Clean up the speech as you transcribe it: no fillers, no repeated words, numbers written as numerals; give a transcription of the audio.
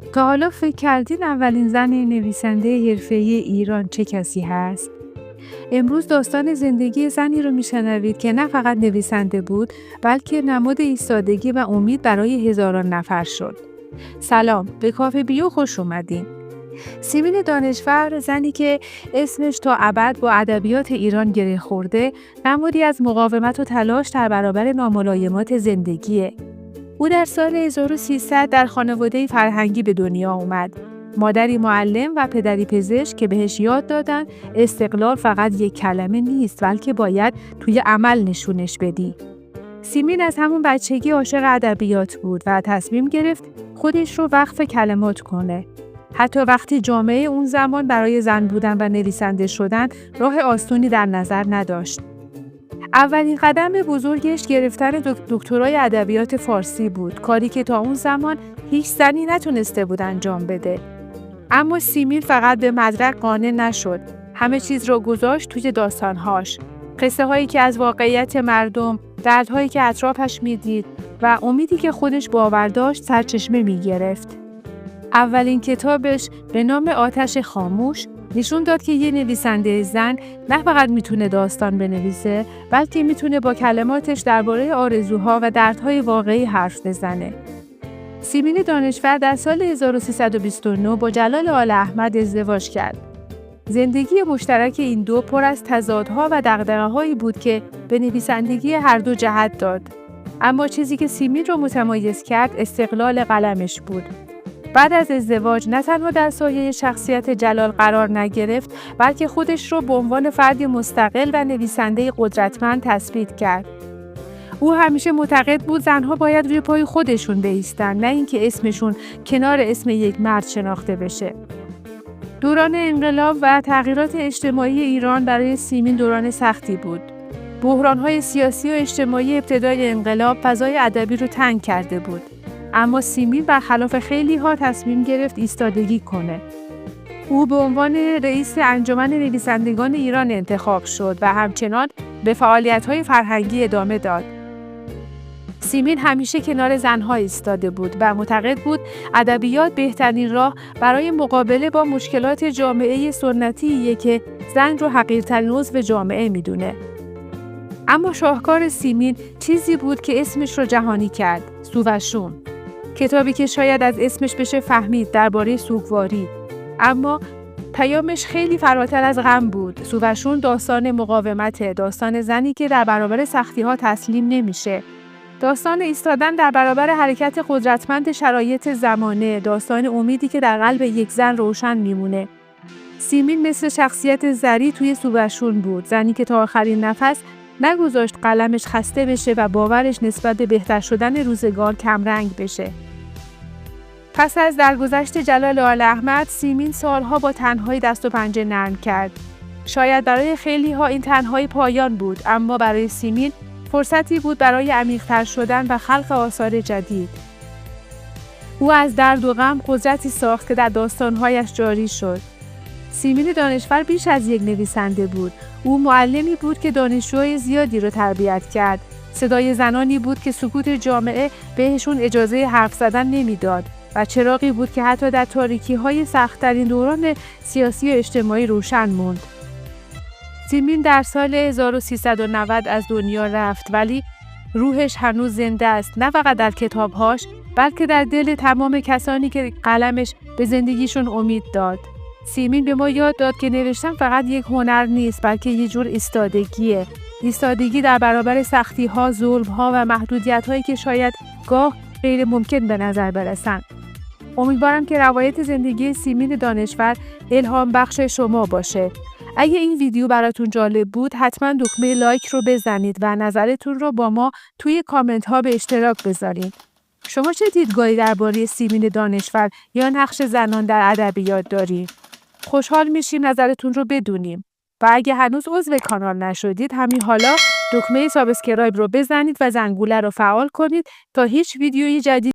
تا حالا فکر کردین اولین زن نویسنده حرفه‌ای ایران چه کسی هست؟ امروز داستان زندگی زنی رو میشنوید که نه فقط نویسنده بود، بلکه نماد ایستادگی و امید برای هزاران نفر شد. سلام، به کافه بیو خوش اومدین. سیمین دانشور، زنی که اسمش تا ابد با ادبیات ایران گره خورده، نمادی از مقاومت و تلاش در برابر ناملایمات زندگیه. او در سال 1300 در خانواده‌ای فرهنگی به دنیا اومد. مادری معلم و پدری پزشک که بهش یاد دادن استقلال فقط یک کلمه نیست، بلکه باید توی عمل نشونش بدی. سیمین از همون بچگی عاشق ادبیات بود و تصمیم گرفت خودش رو وقف کلمات کنه. حتی وقتی جامعه اون زمان برای زن بودن و نویسنده شدن راه آسونی در نظر نداشت. اولین قدم بزرگش گرفتن دکترای ادبیات فارسی بود، کاری که تا اون زمان هیچ زنی نتونسته بود انجام بده. اما سیمین فقط به مدرک قانع نشد. همه چیز رو گذاشت توی داستانهاش. قصه هایی که از واقعیت مردم، دردهایی که اطرافش میدید و امیدی که خودش باور داشت سرچشمه میگرفت. اولین کتابش به نام آتش خاموش نشون داد که یه نویسنده زن نه فقط میتونه داستان بنویسه، بلکه میتونه با کلماتش درباره آرزوها و دردهای واقعی حرف بزنه. سیمین دانشور در سال 1329 با جلال آل احمد ازدواج کرد. زندگی مشترک این دو پر از تضادها و دغدغه‌هایی بود که به نویسندگی هر دو جهت داد. اما چیزی که سیمین رو متمایز کرد استقلال قلمش بود. بعد از ازدواج نه تنها در سایه شخصیت جلال قرار نگرفت، بلکه خودش رو به عنوان فردی مستقل و نویسنده قدرتمند تثبیت کرد. او همیشه معتقد بود زنها باید روی پای خودشون بایستن، نه اینکه اسمشون کنار اسم یک مرد شناخته بشه. دوران انقلاب و تغییرات اجتماعی ایران برای سیمین دوران سختی بود. بحران‌های سیاسی و اجتماعی ابتدای انقلاب فضای ادبی رو تنگ کرده بود. اما سیمین برخلاف خیلی‌ها تصمیم گرفت ایستادگی کنه. او به عنوان رئیس انجمن نویسندگان ایران انتخاب شد و همچنان به فعالیت‌های فرهنگی ادامه داد. سیمین همیشه کنار زنها ایستاده بود و معتقد بود ادبیات بهترین راه برای مقابله با مشکلات جامعه سنتیه که زن رو حقیرترین عضو جامعه میدونه. اما شاهکار سیمین چیزی بود که اسمش رو جهانی کرد: سووشون. کتابی که شاید از اسمش بشه فهمید درباره سوگواری، اما پیامش خیلی فراتر از غم بود. سووشون داستان مقاومته، داستان زنی که در برابر سختی‌ها تسلیم نمیشه، داستان ایستادن در برابر حرکت قدرتمند شرایط زمانه، داستان امیدی که در قلب یک زن روشن میمونه. سیمین مثل شخصیت زری توی سووشون بود، زنی که تا آخرین نفس نگذاشت قلمش خسته بشه و باورش نسبت به بهتر شدن روزگار کمرنگ بشه. پس از درگذشت جلال آل احمد، سیمین سالها با تنهایی دست و پنجه نرم کرد. شاید برای خیلی‌ها این تنهایی پایان بود، اما برای سیمین فرصتی بود برای عمیق‌تر شدن و خلق آثار جدید. او از درد و غم قدرتی ساخت که در داستان‌هایش جاری شد. سیمین دانشور بیش از یک نویسنده بود. او معلمی بود که دانشجوهای زیادی را تربیت کرد. صدای زنانی بود که سکوت جامعه بهشون اجازه حرف زدن نمیداد و چراغی بود که حتی در تاریکی‌های سخت‌ترین دوران سیاسی و اجتماعی روشن موند. سیمین در سال 1390 از دنیا رفت، ولی روحش هنوز زنده است، نه فقط در کتابهاش، بلکه در دل تمام کسانی که قلمش به زندگیشون امید داد. سیمین به ما یاد داد که نوشتن فقط یک هنر نیست، بلکه یه جور ایستادگیه. ایستادگی در برابر سختی‌ها، ظلم‌ها و محدودیت‌هایی که شاید گاه غیر ممکن به نظر برسن. امیدوارم که روایت زندگی سیمین دانشور الهام بخش شما باشه. اگه این ویدیو براتون جالب بود، حتما دکمه لایک رو بزنید و نظرتون رو با ما توی کامنت ها به اشتراک بذارید. شما چه دیدگاهی درباره سیمین دانشور یا نقش زنان در ادبیات دارید؟ خوشحال میشیم نظرتون رو بدونیم. و اگه هنوز عضو کانال نشدید، همین حالا دکمه سابسکرایب رو بزنید و زنگوله رو فعال کنید تا هیچ ویدیوی جدید